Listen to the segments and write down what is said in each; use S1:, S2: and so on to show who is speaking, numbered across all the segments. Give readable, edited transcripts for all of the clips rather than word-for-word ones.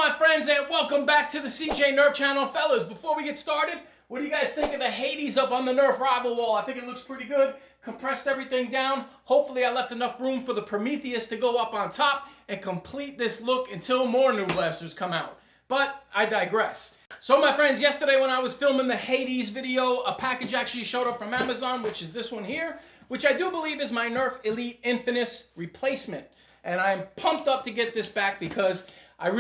S1: my friends, and welcome back to the CJ Nerf channel. Fellas, before we get started, what do you guys think of the Hades up on the Nerf rival wall? I think it looks pretty good. Compressed everything down. Hopefully I left enough room for the Prometheus to go up on top and complete this look until more new blasters come out. But I digress. So my friends, yesterday when I was filming the Hades video, a package actually showed up from Amazon, which is this one here, which I do believe is my Nerf Elite Infinus replacement. And I'm pumped up to get this back because I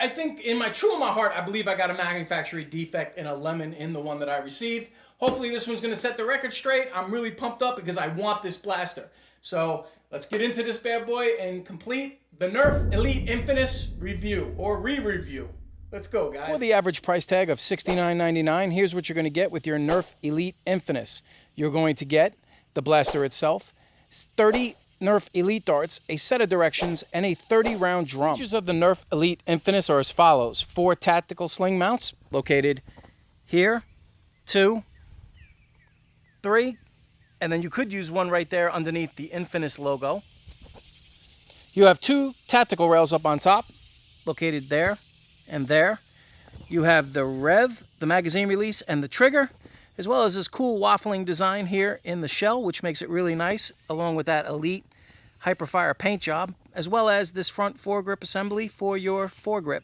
S1: think in my heart, I believe I got a manufacturing defect in a lemon in the one that I received. Hopefully this one's gonna set the record straight. I'm really pumped up because I want this blaster. So let's get into this bad boy and complete the Nerf Elite Infinus review or re-review. Let's go, guys. For the average price tag of $69.99, here's what you're gonna get with your Nerf Elite Infinus. You're going to get the blaster itself, 30 Nerf Elite darts, a set of directions, and a 30-round drum. Features of the Nerf Elite Infinus are as follows. 4 tactical sling mounts located here, 2, 3, and then you could use one right there underneath the Infinus logo. You have 2 tactical rails up on top, located there and there. You have the Rev, the magazine release, and the trigger, as well as this cool waffling design here in the shell, which makes it really nice, along with that Elite Hyperfire paint job, as well as this front foregrip assembly for your foregrip.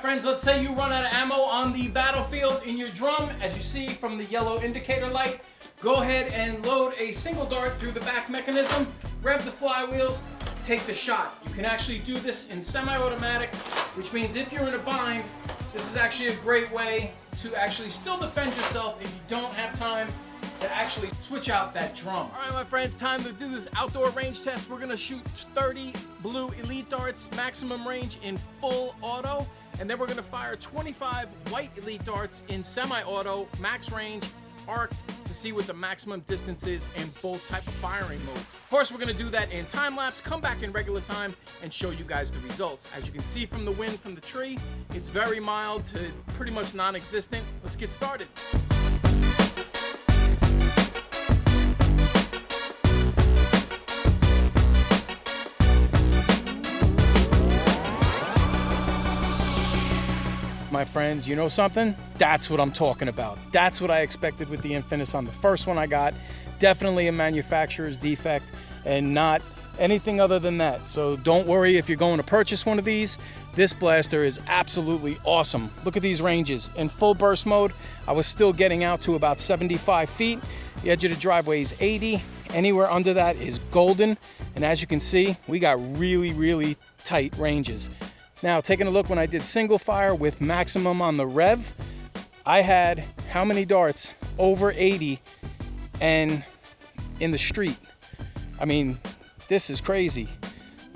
S1: Friends, let's say you run out of ammo on the battlefield in your drum. As you see from the yellow indicator light, go ahead and load a single dart through the back mechanism, rev the flywheels, take the shot. You can actually do this in semi-automatic, which means if you're in a bind, this is actually a great way to actually still defend yourself if you don't have time to actually switch out that drum. All right, my friends, time to do this outdoor range test. We're gonna shoot 30 blue Elite darts, maximum range in full auto. And then we're gonna fire 25 white Elite darts in semi-auto, max range, arced, to see what the maximum distance is in both type of firing modes. Of course, we're gonna do that in time lapse, come back in regular time, and show you guys the results. As you can see from the wind from the tree, it's very mild to pretty much non-existent. Let's get started. My friends, you know something? That's what I'm talking about. That's what I expected with the Infinus on the first one I got. Definitely a manufacturer's defect and not anything other than that. So don't worry if you're going to purchase one of these. This blaster is absolutely awesome. Look at these ranges. In full burst mode, I was still getting out to about 75 feet. The edge of the driveway is 80. Anywhere under that is golden. And as you can see, we got really, really tight ranges. Now, taking a look when I did single fire with maximum on the Rev, I had how many darts? Over 80 and in the street. I mean, this is crazy.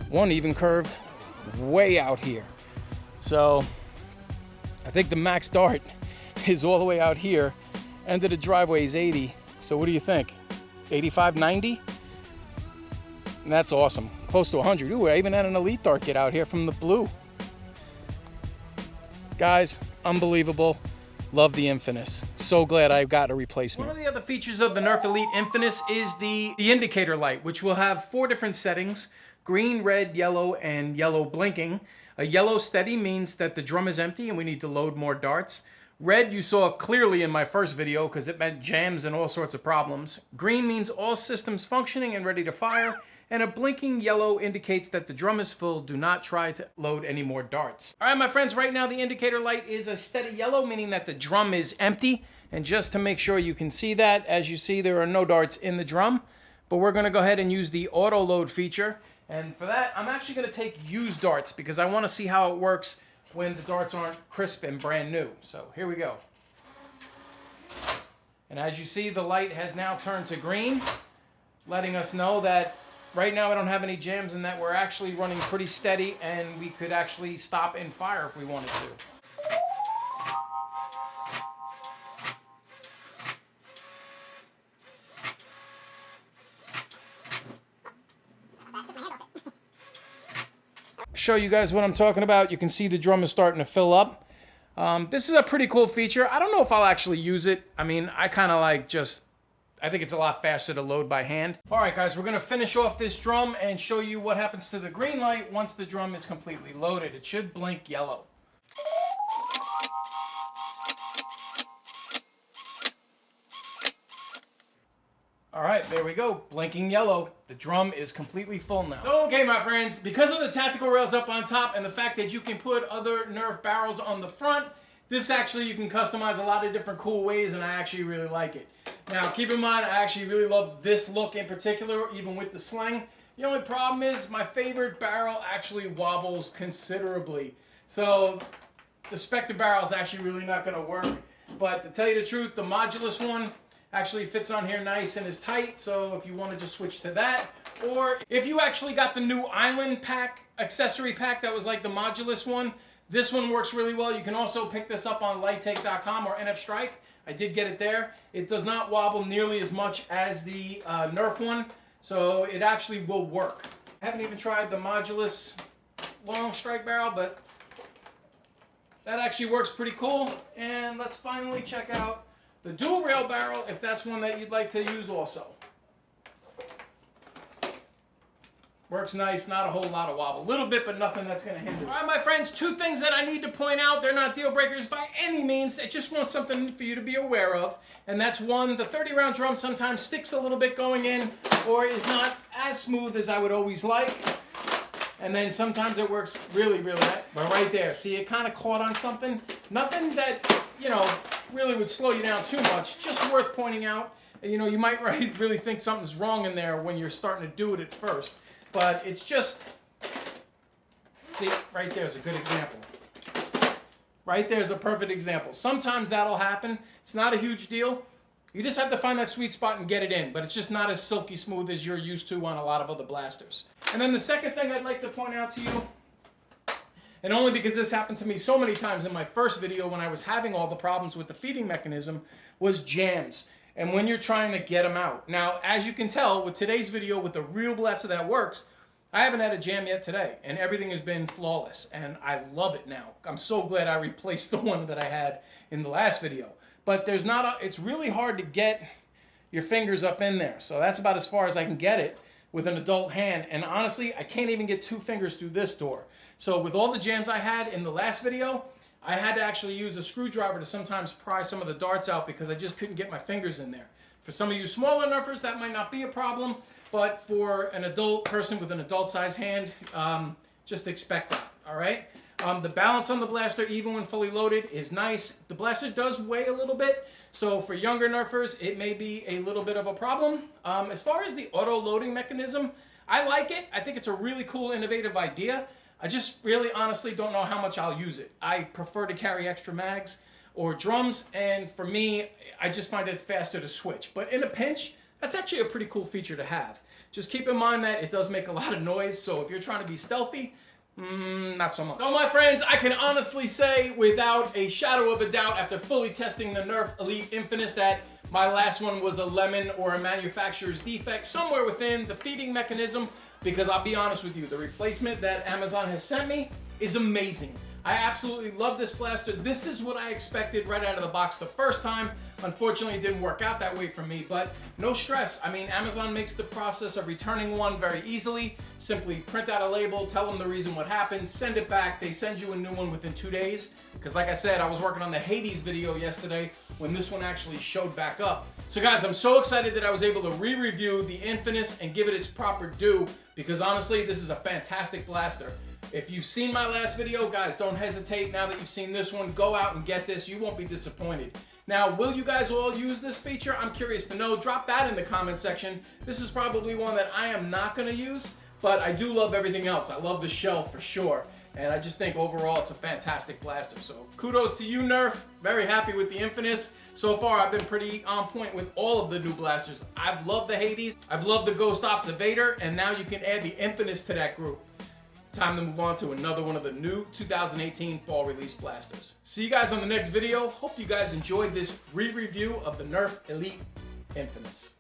S1: One even curved way out here. So I think the max dart is all the way out here. End of the driveway is 80. So what do you think? 85, 90? And that's awesome. Close to 100. Ooh, I even had an Elite dart get out here from the blue. Guys, unbelievable. Love the Infinus. So glad I got a replacement. One of the other features of the Nerf Elite Infinus is the indicator light, which will have 4 different settings: green, red, yellow, and yellow blinking. A yellow steady means that the drum is empty and we need to load more darts. Red you saw clearly in my first video because it meant jams and all sorts of problems. Green means all systems functioning and ready to fire. And a blinking yellow indicates that the drum is full. Do not try to load any more darts. All right, my friends, right now the indicator light is a steady yellow, meaning that the drum is empty. And just to make sure you can see that, as you see, there are no darts in the drum. But we're gonna go ahead and use the auto load feature. And for that, I'm actually gonna take used darts because I wanna see how it works when the darts aren't crisp and brand new. So here we go. And as you see, the light has now turned to green, letting us know that right now I don't have any jams and that we're actually running pretty steady and we could actually stop and fire if we wanted to. Show you guys what I'm talking about. You can see the drum is starting to fill up. This is a pretty cool feature. I don't know if I'll actually use it. I mean, I kind of like I think it's a lot faster to load by hand. All right, guys, we're gonna finish off this drum and show you what happens to the green light once the drum is completely loaded. It should blink yellow. All right, there we go, blinking yellow. The drum is completely full now. So, okay, my friends, because of the tactical rails up on top and the fact that you can put other Nerf barrels on the front, this actually you can customize a lot of different cool ways, and I actually really like it. Now, keep in mind, I actually really love this look in particular, even with the sling. The only problem is my favorite barrel actually wobbles considerably. So, the Spectre barrel is actually really not gonna work. But to tell you the truth, the modulus one actually fits on here nice and is tight, so if you want to just switch to that, or if you actually got the new island pack, accessory pack that was like the modulus one, this one works really well. You can also pick this up on Lightake.com or Accustrike. I did get it there. It does not wobble nearly as much as the Nerf one, so it actually will work. I haven't even tried the modulus long strike barrel, but that actually works pretty cool. And let's finally check out the dual rail barrel, if that's one that you'd like to use also. Works nice, not a whole lot of wobble. A little bit, but nothing that's gonna hinder. All right, my friends, two things that I need to point out. They're not deal breakers by any means. I just want something for you to be aware of. And that's one, the 30-round drum sometimes sticks a little bit going in or is not as smooth as I would always like. And then sometimes it works really, really nice. But right there, see, it kind of caught on something. Nothing that, you know, really would slow you down too much. Just worth pointing out. You know, you might really think something's wrong in there when you're starting to do it at first. But it's just, see, right there's a good example. Right there's a perfect example. Sometimes that'll happen. It's not a huge deal. You just have to find that sweet spot and get it in. But it's just not as silky smooth as you're used to on a lot of other blasters. And then the second thing I'd like to point out to you, and only because this happened to me so many times in my first video when I was having all the problems with the feeding mechanism, was jams. And when you're trying to get them out. Now, as you can tell with today's video with the real blaster that works, I haven't had a jam yet today, and everything has been flawless, and I love it now. I'm so glad I replaced the one that I had in the last video. But there's not it's really hard to get your fingers up in there. So that's about as far as I can get it with an adult hand. And honestly, I can't even get 2 fingers through this door. So with all the jams I had in the last video, I had to actually use a screwdriver to sometimes pry some of the darts out because I just couldn't get my fingers in there. For some of you smaller Nerfers, that might not be a problem, but for an adult person with an adult-sized hand, just expect that, all right? The balance on the blaster, even when fully loaded, is nice. The blaster does weigh a little bit, so for younger Nerfers, it may be a little bit of a problem. As far as the auto-loading mechanism, I like it. I think it's a really cool, innovative idea. I just really honestly don't know how much I'll use it. I prefer to carry extra mags or drums, and for me, I just find it faster to switch. But in a pinch, that's actually a pretty cool feature to have. Just keep in mind that it does make a lot of noise, so if you're trying to be stealthy, not so much. So my friends, I can honestly say without a shadow of a doubt after fully testing the Nerf Elite Infinus that my last one was a lemon or a manufacturer's defect somewhere within the feeding mechanism, because I'll be honest with you, the replacement that Amazon has sent me is amazing. I absolutely love this blaster. This is what I expected right out of the box the first time. Unfortunately, it didn't work out that way for me, but no stress. I mean, Amazon makes the process of returning one very easily. Simply print out a label, tell them the reason what happened, send it back. They send you a new one within 2 days. Because like I said, I was working on the Hades video yesterday when this one actually showed back up. So guys, I'm so excited that I was able to re-review the Infinus and give it its proper due, because honestly, this is a fantastic blaster. If you've seen my last video, guys, don't hesitate. Now that you've seen this one, go out and get this. You won't be disappointed. Now, will you guys all use this feature? I'm curious to know. Drop that in the comment section. This is probably one that I am not going to use, but I do love everything else. I love the shell for sure. And I just think overall it's a fantastic blaster. So kudos to you, Nerf. Very happy with the Infinus. So far, I've been pretty on point with all of the new blasters. I've loved the Hades, I've loved the Ghost Ops Evader, and now you can add the Infinus to that group. Time to move on to another one of the new 2018 fall release blasters. See you guys on the next video. Hope you guys enjoyed this re-review of the Nerf Elite Infinus.